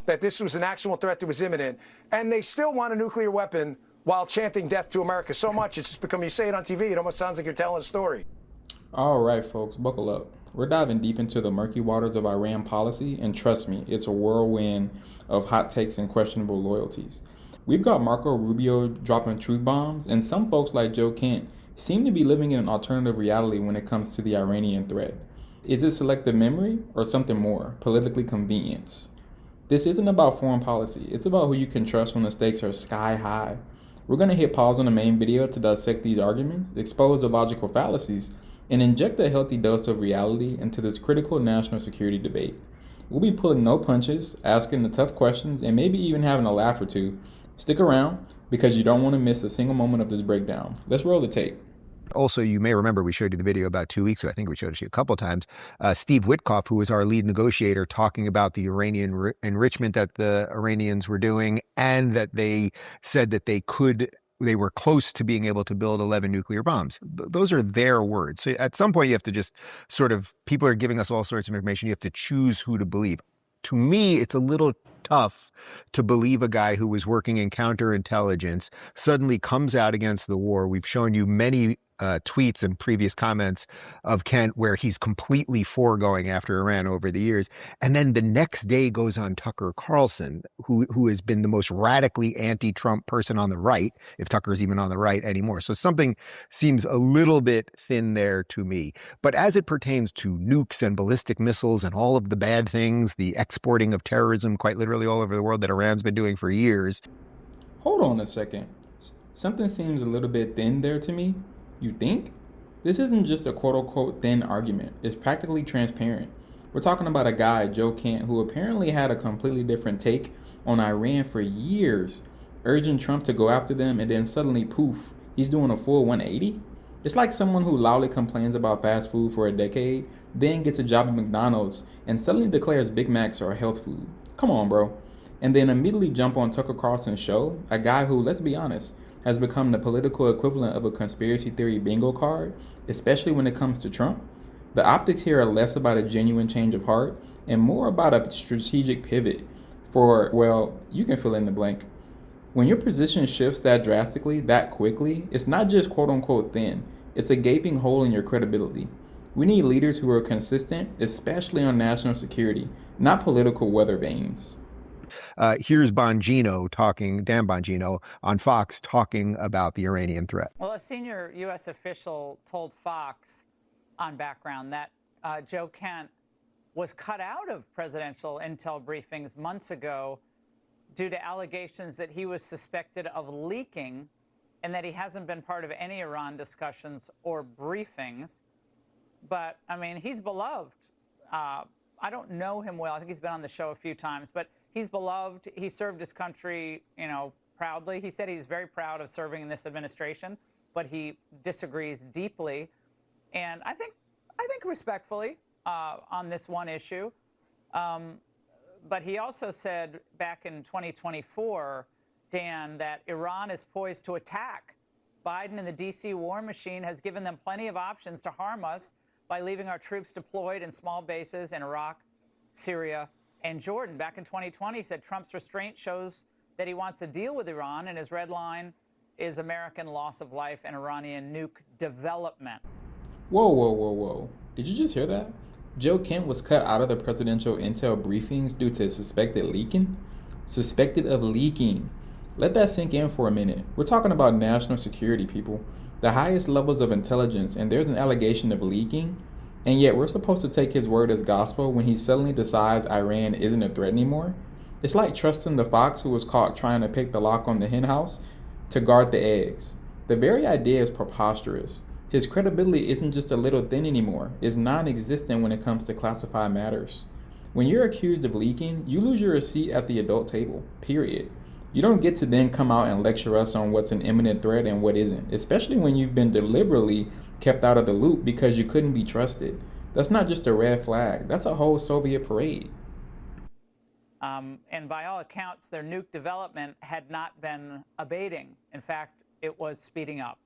that this was an actual threat that was imminent, and they still want a nuclear weapon while chanting death to America so much it's just become, you say it on TV, it almost sounds like you're telling a story. All right, folks, buckle up. We're diving deep into the murky waters of Iran policy, and trust me, it's a whirlwind of hot takes and questionable loyalties. We've got Marco Rubio dropping truth bombs, and some folks like Joe Kent seem to be living in an alternative reality when it comes to the Iranian threat. Is it selective memory or something more, politically convenience? This isn't about foreign policy, it's about who you can trust when the stakes are sky high. We're going to hit pause on the main video to dissect these arguments, expose the logical fallacies, and inject a healthy dose of reality into this critical national security debate. We'll be pulling no punches, asking the tough questions, and maybe even having a laugh or two. Stick around, because you don't want to miss a single moment of this breakdown. Let's roll the tape. Also, you may remember we showed you the video about 2 weeks ago. I think we showed it to you a couple of times. Steve Witkoff, who was our lead negotiator, talking about the Iranian enrichment that the Iranians were doing, and that they said that they were close to being able to build 11 nuclear bombs. Those are their words. So at some point, you have to just people are giving us all sorts of information. You have to choose who to believe. To me, it's a little tough to believe a guy who was working in counterintelligence suddenly comes out against the war. We've shown you many tweets and previous comments of Kent where he's completely foregoing after Iran over the years. And then the next day goes on Tucker Carlson, who has been the most radically anti-Trump person on the right, if Tucker is even on the right anymore. So something seems a little bit thin there to me. But as it pertains to nukes and ballistic missiles and all of the bad things, the exporting of terrorism quite literally all over the world that Iran's been doing for years. Hold on a second. Something seems a little bit thin there to me. You think? This isn't just a quote-unquote thin argument. It's practically transparent. We're talking about a guy, Joe Kent, who apparently had a completely different take on Iran for years, urging Trump to go after them, and then suddenly, poof, he's doing a full 180? It's like someone who loudly complains about fast food for a decade, then gets a job at McDonald's, and suddenly declares Big Macs are health food. Come on, bro. And then immediately jump on Tucker Carlson's show, a guy who, let's be honest, has become the political equivalent of a conspiracy theory bingo card, especially when it comes to Trump. The optics here are less about a genuine change of heart and more about a strategic pivot for, well, you can fill in the blank. When your position shifts that drastically, that quickly, it's not just quote-unquote thin, it's a gaping hole in your credibility. We need leaders who are consistent, especially on national security, not political weather vanes. Here's Bongino Dan Bongino on Fox talking about the Iranian threat. Well, a senior U.S. official told Fox on background that Joe Kent was cut out of presidential intel briefings months ago due to allegations that he was suspected of leaking and that he hasn't been part of any Iran discussions or briefings. But, I mean, he's beloved. I don't know him well. I think he's been on the show a few times, but he's beloved. He served his country, proudly. He said he's very proud of serving in this administration, but he disagrees deeply, and I think respectfully on this one issue. But he also said back in 2024, Dan, that Iran is poised to attack. Biden and the D.C. war machine has given them plenty of options to harm us by leaving our troops deployed in small bases in Iraq, Syria, and Jordan. Back in 2020, he said Trump's restraint shows that he wants to deal with Iran, and his red line is American loss of life and Iranian nuke development. Whoa. Did you just hear that? Joe Kent was cut out of the presidential intel briefings due to suspected leaking? Suspected of leaking. Let that sink in for a minute. We're talking about national security, people. The highest levels of intelligence, and there's an allegation of leaking, and yet we're supposed to take his word as gospel when he suddenly decides Iran isn't a threat anymore? It's like trusting the fox who was caught trying to pick the lock on the hen house to guard the eggs. The very idea is preposterous. His credibility isn't just a little thin anymore. It's non-existent when it comes to classified matters. When you're accused of leaking, you lose your seat at the adult table, period. You don't get to then come out and lecture us on what's an imminent threat and what isn't, especially when you've been deliberately kept out of the loop because you couldn't be trusted. That's not just a red flag. That's a whole Soviet parade. And by all accounts, their nuke development had not been abating. In fact, it was speeding up.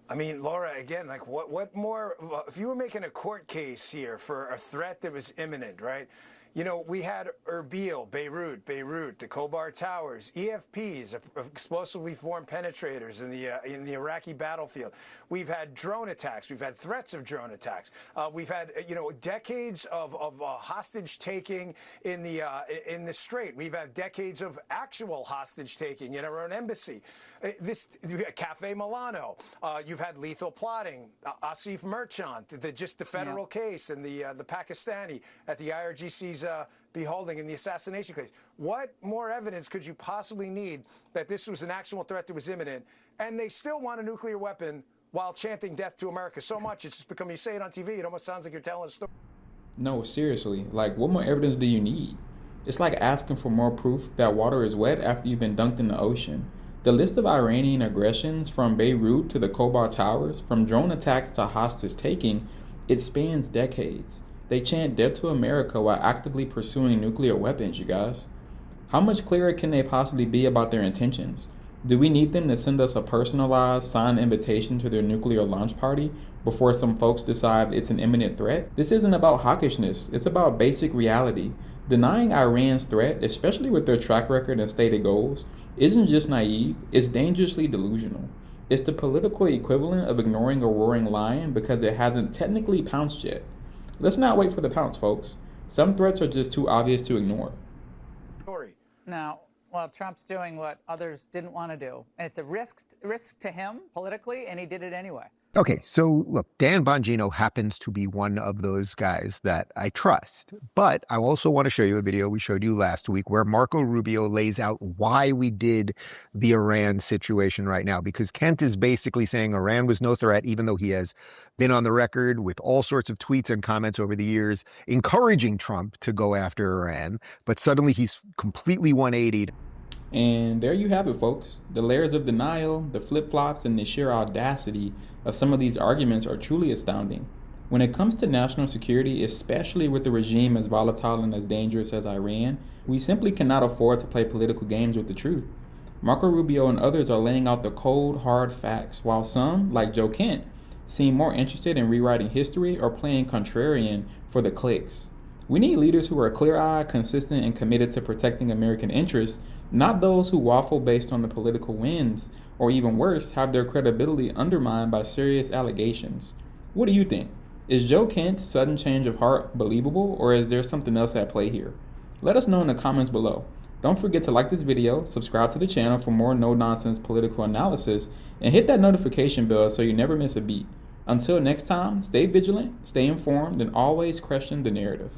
I mean, Laura, again, like what more, if you were making a court case here for a threat that was imminent, right? You know, we had Rubio, Beirut, the Khobar Towers, EFPs, explosively formed penetrators in the Iraqi battlefield. We've had drone attacks. We've had threats of drone attacks. We've had, you know, decades of hostage taking in the Strait. We've had decades of actual hostage taking in our own embassy. Cafe Milano. You've had lethal plotting. Asif Merchant, the federal case, and the Pakistani at the IRGC's beholding in the assassination case. What more evidence could you possibly need that this was an actual threat that was imminent? And they still want a nuclear weapon while chanting death to America so much it's just become, you say it on TV, it almost sounds like you're telling a story. No, seriously, like what more evidence do you need? It's like asking for more proof that water is wet after you've been dunked in the ocean. The list of Iranian aggressions from Beirut to the Khobar Towers, from drone attacks to hostage taking, it spans decades. They chant death to America while actively pursuing nuclear weapons, you guys. How much clearer can they possibly be about their intentions? Do we need them to send us a personalized, signed invitation to their nuclear launch party before some folks decide it's an imminent threat? This isn't about hawkishness, it's about basic reality. Denying Iran's threat, especially with their track record and stated goals, isn't just naive, it's dangerously delusional. It's the political equivalent of ignoring a roaring lion because it hasn't technically pounced yet. Let's not wait for the pounce, folks. Some threats are just too obvious to ignore. Now, well, Trump's doing what others didn't want to do. And it's a risk to him politically, and he did it anyway. Okay, so look, Dan Bongino happens to be one of those guys that I trust. But I also want to show you a video we showed you last week where Marco Rubio lays out why we did the Iran situation right now. Because Kent is basically saying Iran was no threat, even though he has been on the record with all sorts of tweets and comments over the years encouraging Trump to go after Iran. But suddenly he's completely 180'd. And there you have it, folks. The layers of denial, the flip-flops, and the sheer audacity of some of these arguments are truly astounding. When it comes to national security, especially with a regime as volatile and as dangerous as Iran, we simply cannot afford to play political games with the truth. Marco Rubio and others are laying out the cold, hard facts, while some, like Joe Kent, seem more interested in rewriting history or playing contrarian for the clicks. We need leaders who are clear-eyed, consistent, and committed to protecting American interests, not those who waffle based on the political winds, or even worse, have their credibility undermined by serious allegations. What do you think? Is Joe Kent's sudden change of heart believable, or is there something else at play here? Let us know in the comments below. Don't forget to like this video, subscribe to the channel for more no-nonsense political analysis, and hit that notification bell so you never miss a beat. Until next time, stay vigilant, stay informed, and always question the narrative.